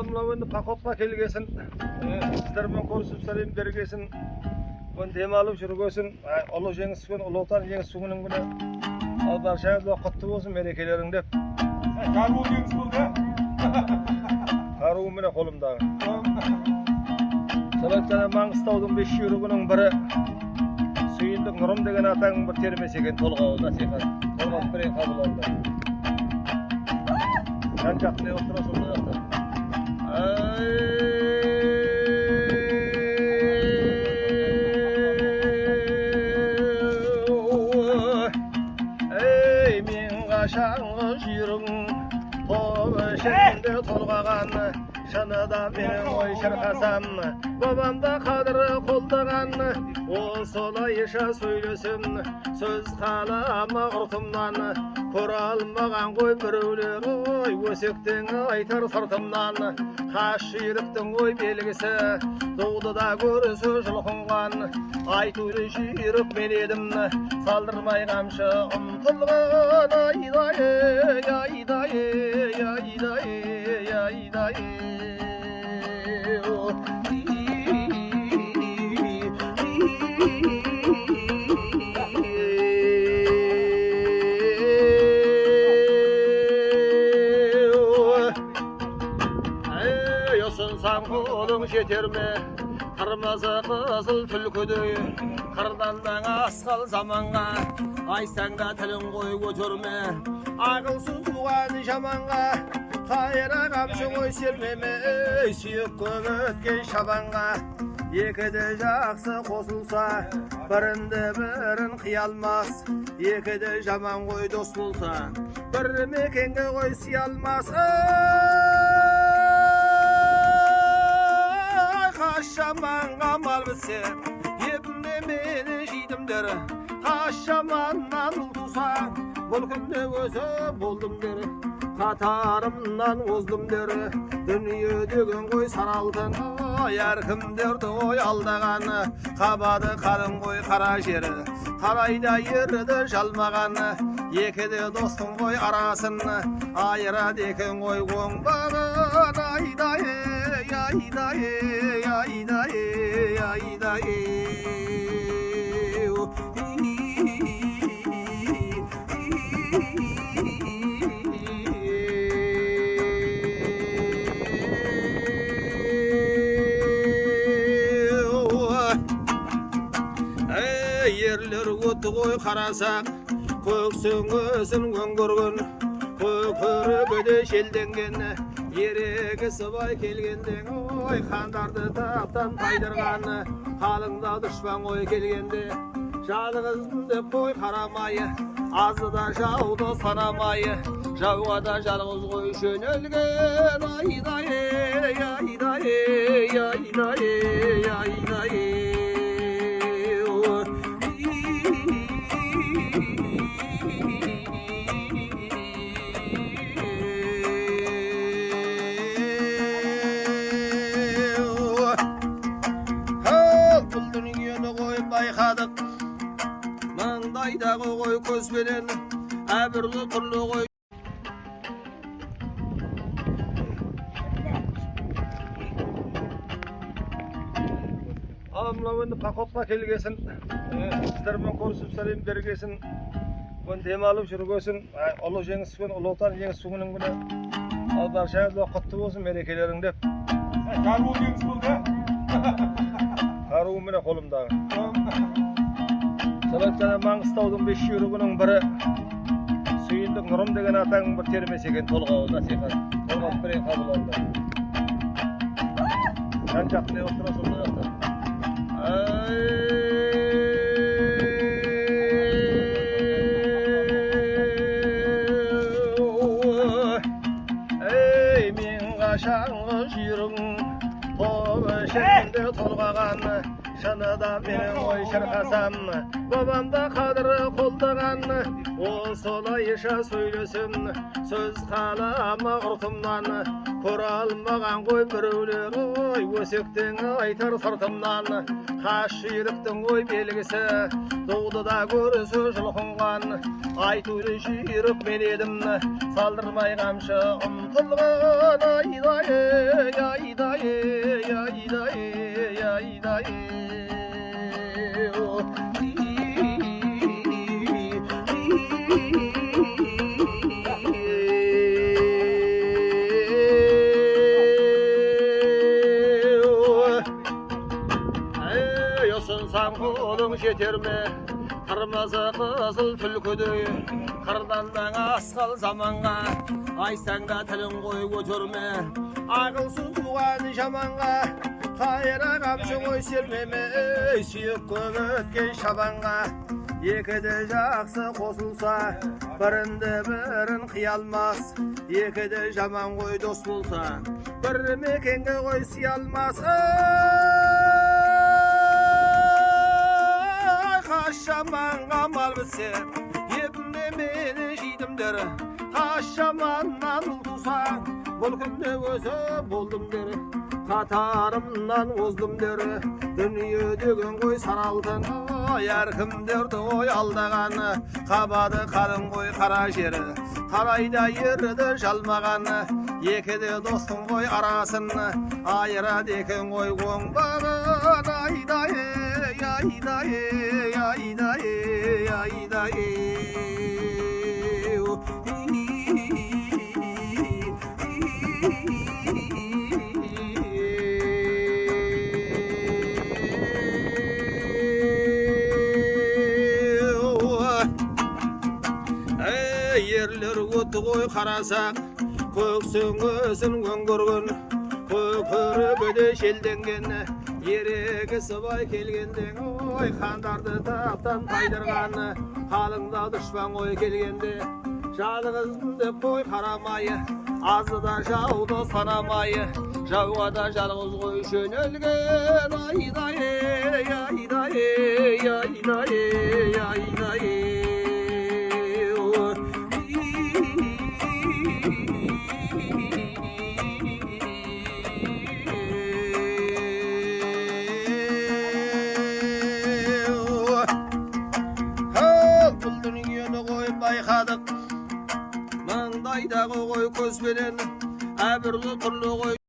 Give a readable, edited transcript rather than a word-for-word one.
Mına endi poходка kelgesin. Sizler bilen görüşüp salam bergesin. Bugün dem alıp жүрgesin. Ulug жеңіс күні, Ulug Отан жеңіс күнүнүн күнү. Ал баршаңыз бақытты болсын мерекелерің деп. Карбон жеңіс болды. Каруым менен колумдагы. Салаттан Маңғыстаудың 5 жүрігінің бірі Сүйіндік Нұрым деген атаңның бір термесі екен толғауы насихат. Толғап берейін қабыл алды. Жан жақтын отыра сонда жақта. Ей мен қашанғы жүрің тобы ішінде толғаған шыныда менің ой шырқасам бабамда қадірі қолдаған осылайша сөйлесім сөз қалама ұртымнан көре алмаған ғой біреулер ой өсектен айтар сыртымнан қаш жүйріктің ой белгісі туды да көрісі жұлқынған айтулы жүйрік мен едім салдырмай қамшы ұмтылған айдай айдай айдай айдай Yosunsan қолың жетер ме қырмызы қызыл түлкідей қырдандан асқал заманға айтсаң да тілін қой көтерме ақылсыз туған жаманға қайра қамшы қой сермеме сүйек көп өткен шабанға екіде жақсы қосылса бірінде бірін қия алмас екіде жаман қой дос болса бір мекенге қой сыя алмас Қашаманға мал бітсе ебімде мені жидімдер қашаманнан ұл туса бұл күнде өзі болдым дер қатарымнан оздым дер дүние деген қой сары алтын әркімдерді ой алдаған қабады қалың қой қара жері қарайда ерді жалмаған екіде достың қой арасын айырады екен қой оңбаған айдай айдай ayday ayday Yerler ötü koy qarasaq көксөңөсүн көңгөргөн көкөрөгөдө желденген ерегі сыбай келгенде ой хандарды таптан тайдырған қалыңда дұшпан ой келгенде жалғызбын деп қой қарамай азы да жауды санамай жауға да жалғыз қой жөнелген айдай айдай айдай айдай байқадық маңдайдағы қой көзбенен әбірлі түрлі қой ал мынау енді походқа келгесін сіздермен көрісіп сәлем бергесін бүгін дем алып жүргесін ұлы жеңіс күні Ұлы Отан жеңіс күнінің күні ал баршаңыз құтты болсын мерекелерің деп Карбон жеңіс болды. Каруым менен колумдагы. Салаттан Маңғыстаудың 5 жүрігінің бірі Сүйіндік Нұрым деген атаңның бір термесі екен толғауы насихат. Толғап берейін қабыл алды. Жан жақтын отыра сонда жақта. Ей мен қашанғы жүрің тобы ішінде толғаған Yaşını da benim oy şarkasam babamda kadırı koldagan o sola yaşa söylesin söz kalama ortumdan kora almagan koy biröler oy ösekten aytar sırtımdan kaşıyırıktın oy belgisi doğdu da görüsü жылқынған айтуды жүйрік мен едім салдырмай қамшы ұмтылған айдай айдай айдай айдай ұсынсаң қолың жетер ме қырмызы қызыл түлкідей қырдандан асқал заманға айтсаң да тілін қой көтерме ақылсыз туған жаманға қайра қамшы қой сермеме сүйек көп өткен шабанға екіде жақсы қосылса бірінде бірін қия алмас екіде жаман қой дос болса бір мекенге қой сыя алмас Қашаманға мал бітсе ебімде мені жидімдер қашаманнан ұл туса бұл күнде өзі болдымдер қатарымнан оздымдер дүние деген қой саралтын әркімдерді ой алдағаны қабады қалың қой қара жері қарайда ерді жалмағаны екіде достың қой арасын айырады екен қой оңбаған айдай айдай ayday ayday ерлер өтті ғой қарасақ көксіңісін өңгөрген көкірегі желденген ерегісі бай келгенде ой хандарды таптан тайдырғаны қалыңда дұшпан ой келгенде жалғызбын деп қой қарамайы азы да жауды санамайы жауға да жалғыз қой жөнелген айдай айдай айдай айдай байқадық маңдайдағы қой көзбенен әбірлі түрлі қой